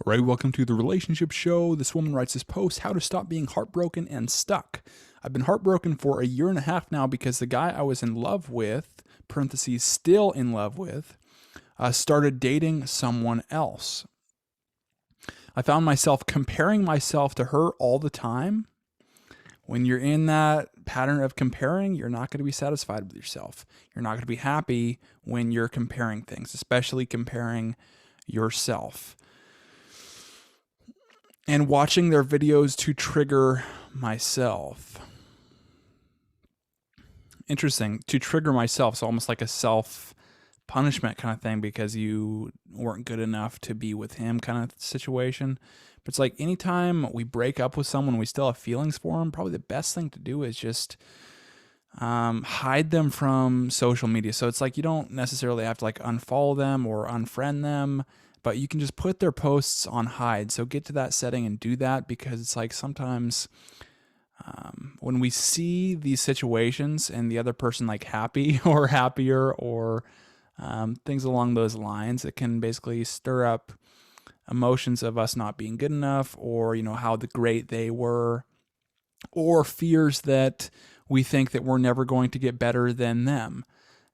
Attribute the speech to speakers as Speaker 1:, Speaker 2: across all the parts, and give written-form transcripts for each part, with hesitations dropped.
Speaker 1: All right, welcome to the Relationship Show. This woman writes this post, How to Stop Being Heartbroken and Stuck. I've been heartbroken for a year and a half now because the guy I was in love with, parentheses, still in love with, started dating someone else. I found myself comparing myself to her all the time. When you're in that pattern of comparing, you're not going to be satisfied with yourself. You're not going to be happy when you're comparing things, especially comparing yourself. And watching their videos to trigger myself. Interesting. To trigger myself. So almost like a self punishment kind of thing because you weren't good enough to be with him kind of situation. But it's like anytime we break up with someone, we still have feelings for them. Probably the best thing to do is just hide them from social media. So it's like you don't necessarily have to like unfollow them or unfriend them, but you can just put their posts on hide. So get to that setting and do that because it's like sometimes when we see these situations and the other person like happy or happier or things along those lines, it can basically stir up emotions of us not being good enough or, you know, how great they were or fears that we think that we're never going to get better than them.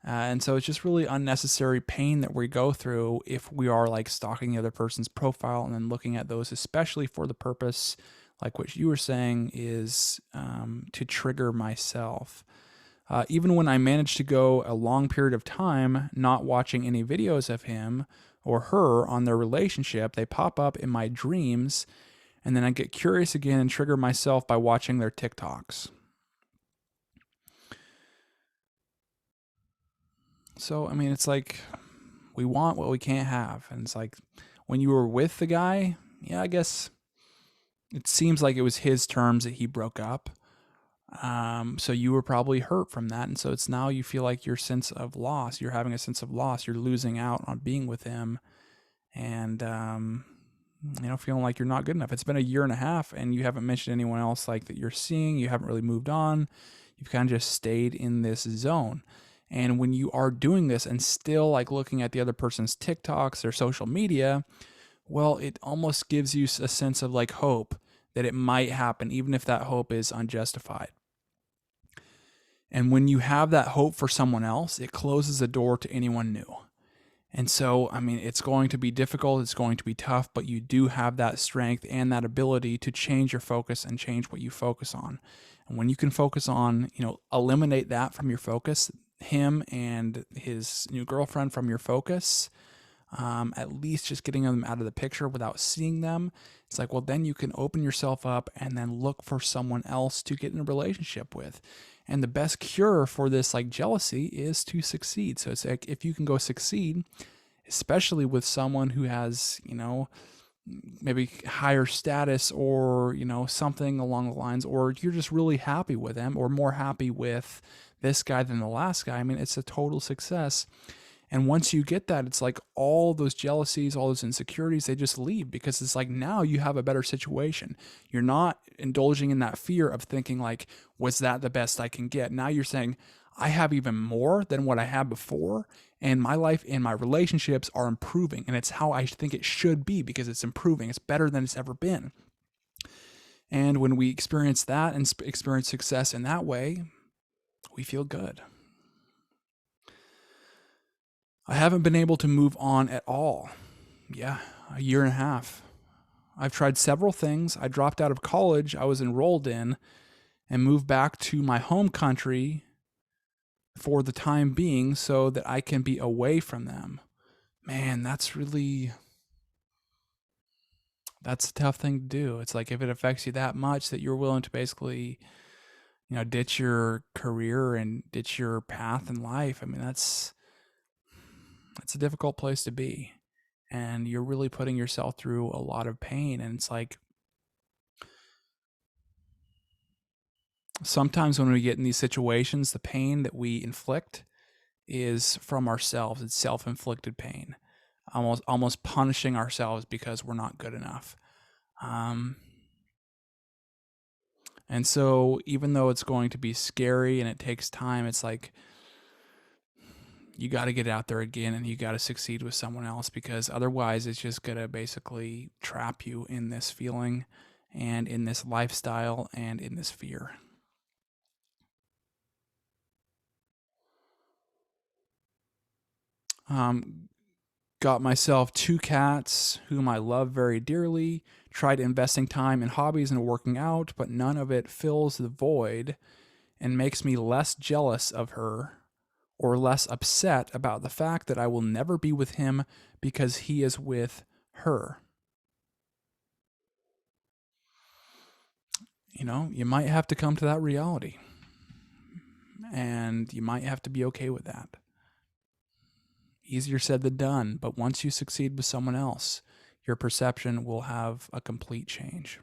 Speaker 1: And so it's just really unnecessary pain that we go through if we are like stalking the other person's profile and then looking at those, especially for the purpose, like what you were saying, is to trigger myself. Even when I manage to go a long period of time not watching any videos of him or her on their relationship, they pop up in my dreams, and then I get curious again and trigger myself by watching their TikToks. So, I mean, it's like we want what we can't have. And it's like when you were with the guy, yeah, I guess it seems like it was his terms that he broke up. So you were probably hurt from that. And so it's now you feel like your sense of loss, you're having a sense of loss, you're losing out on being with him and, feeling like you're not good enough. It's been a year and a half and you haven't mentioned anyone else like that you're seeing. You haven't really moved on. You've kind of just stayed in this zone. And when you are doing this and still like looking at the other person's TikToks or social media, well, it almost gives you a sense of like hope that it might happen, even if that hope is unjustified. And when you have that hope for someone else, it closes the door to anyone new. And so, I mean, it's going to be difficult, it's going to be tough, but you do have that strength and that ability to change your focus and change what you focus on. And when you can focus on, eliminate that from your focus, him and his new girlfriend from your focus, at least just getting them out of the picture without seeing them, it's like, well, then you can open yourself up and then look for someone else to get in a relationship with. And the best cure for this like jealousy is to succeed. So it's like if you can go succeed, especially with someone who has, maybe higher status or, something along the lines, or you're just really happy with them or more happy with this guy than the last guy. I mean, it's a total success. And once you get that, it's like all those jealousies, all those insecurities, they just leave because it's like now you have a better situation. You're not indulging in that fear of thinking like, was that the best I can get? Now you're saying, I have even more than what I had before, and my life and my relationships are improving. And it's how I think it should be because it's improving. It's better than it's ever been. And when we experience that and experience success in that way, we feel good. I haven't been able to move on at all. Yeah, a year and a half. I've tried several things. I dropped out of college I was enrolled in and moved back to my home country for the time being so that I can be away from them. Man, that's a tough thing to do. It's like if it affects you that much that you're willing to basically, ditch your career and ditch your path in life. I mean, that's a difficult place to be. And you're really putting yourself through a lot of pain. And it's like sometimes when we get in these situations, the pain that we inflict is from ourselves. It's self-inflicted pain, almost punishing ourselves because we're not good enough. And so even though it's going to be scary and it takes time, it's like you got to get out there again and you got to succeed with someone else, because otherwise it's just going to basically trap you in this feeling and in this lifestyle and in this fear. Got myself 2 cats whom I love very dearly. Tried investing time in hobbies and working out, but none of it fills the void and makes me less jealous of her or less upset about the fact that I will never be with him because he is with her. You might have to come to that reality, and you might have to be okay with that. Easier said than done, but once you succeed with someone else, your perception will have a complete change.